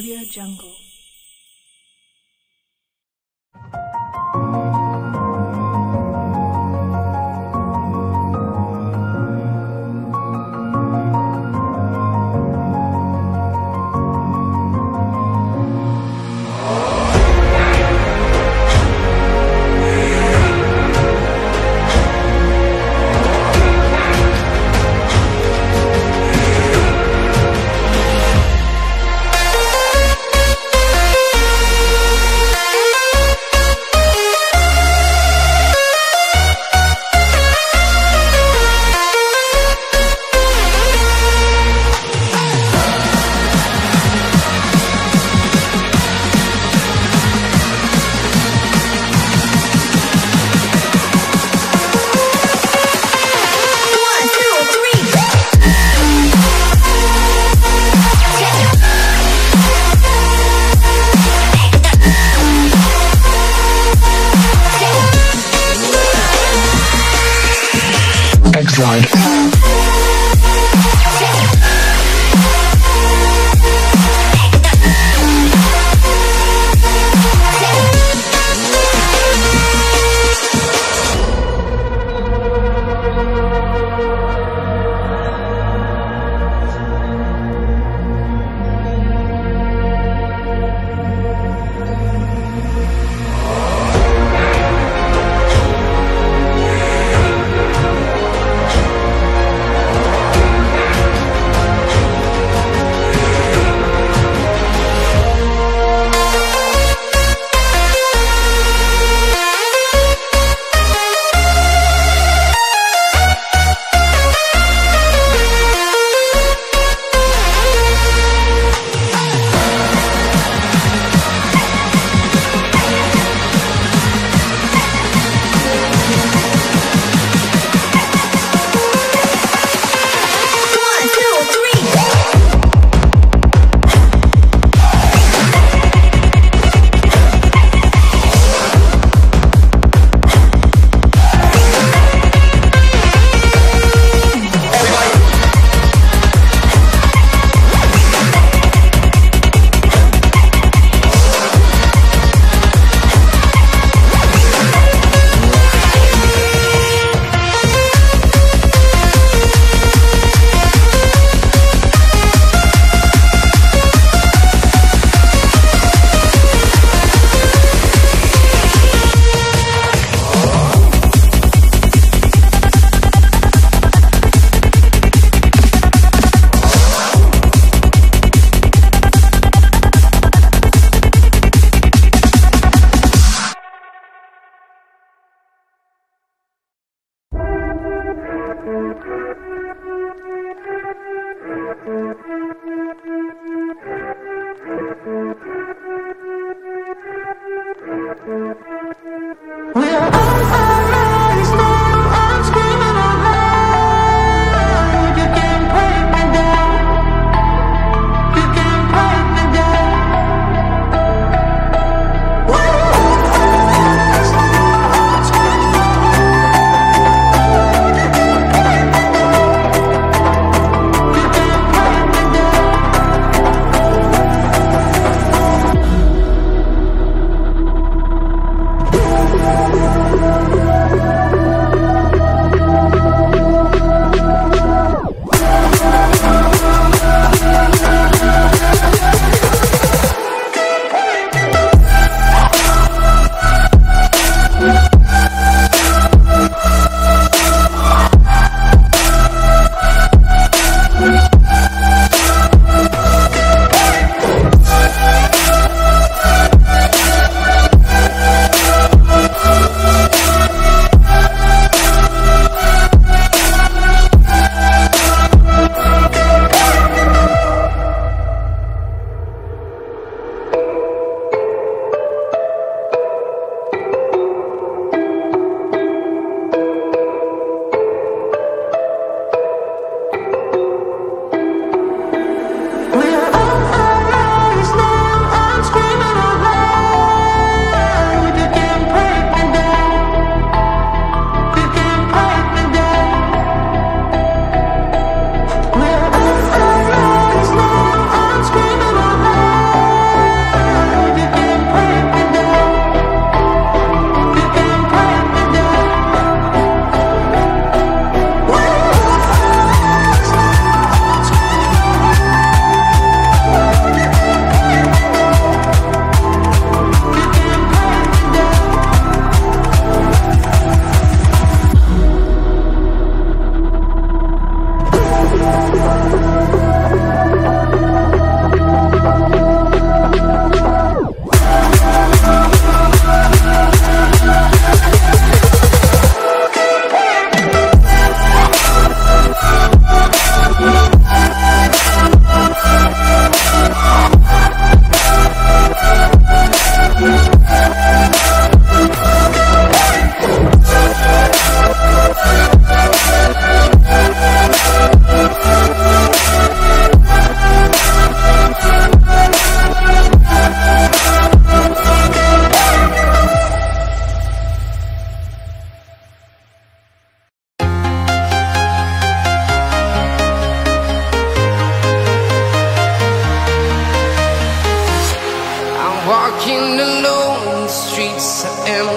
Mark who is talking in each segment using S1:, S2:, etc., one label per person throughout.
S1: Audio Jungle.
S2: X-Ride.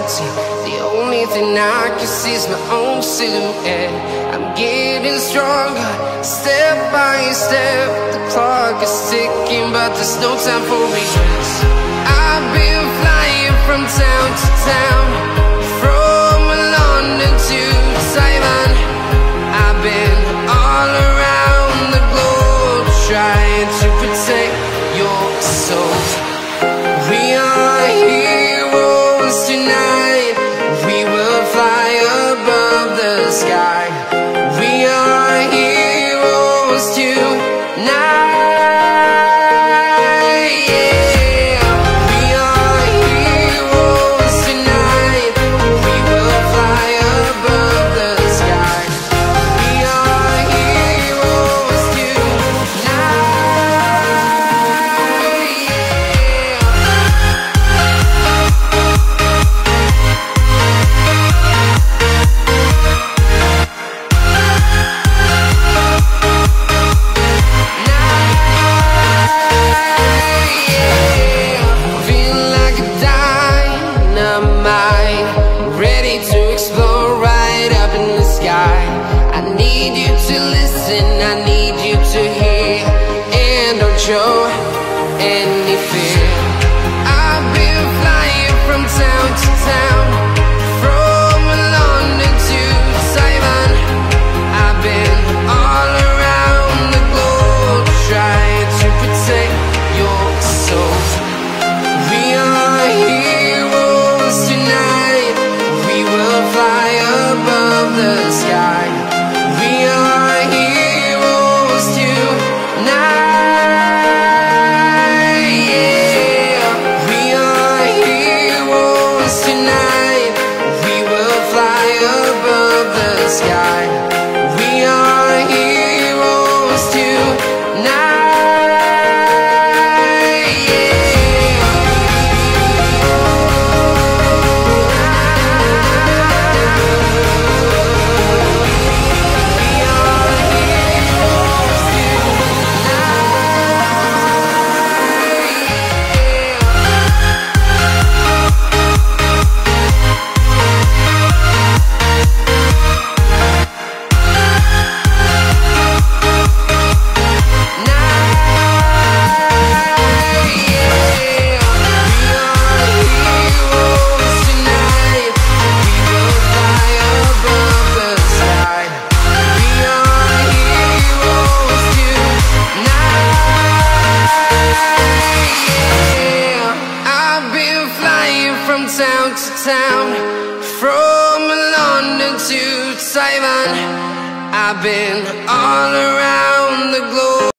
S1: empty. The only thing I can see is my own silhouette. I'm getting stronger, step by step. The clock is ticking, but there's no time for regrets. I've been flying from town to town, from London to Taiwan. I've been all around the globe, trying to protect your soul. We are heroes tonight. We will fly above the sky. We are heroes tonight. Show any fear. I've been flying from town to town, from London to Taiwan. I've been all around the globe, trying to protect your soul. We are heroes tonight. We will fly above the sky. We are heroes tonight. Town to town, from London to Taiwan. I've been all around the globe.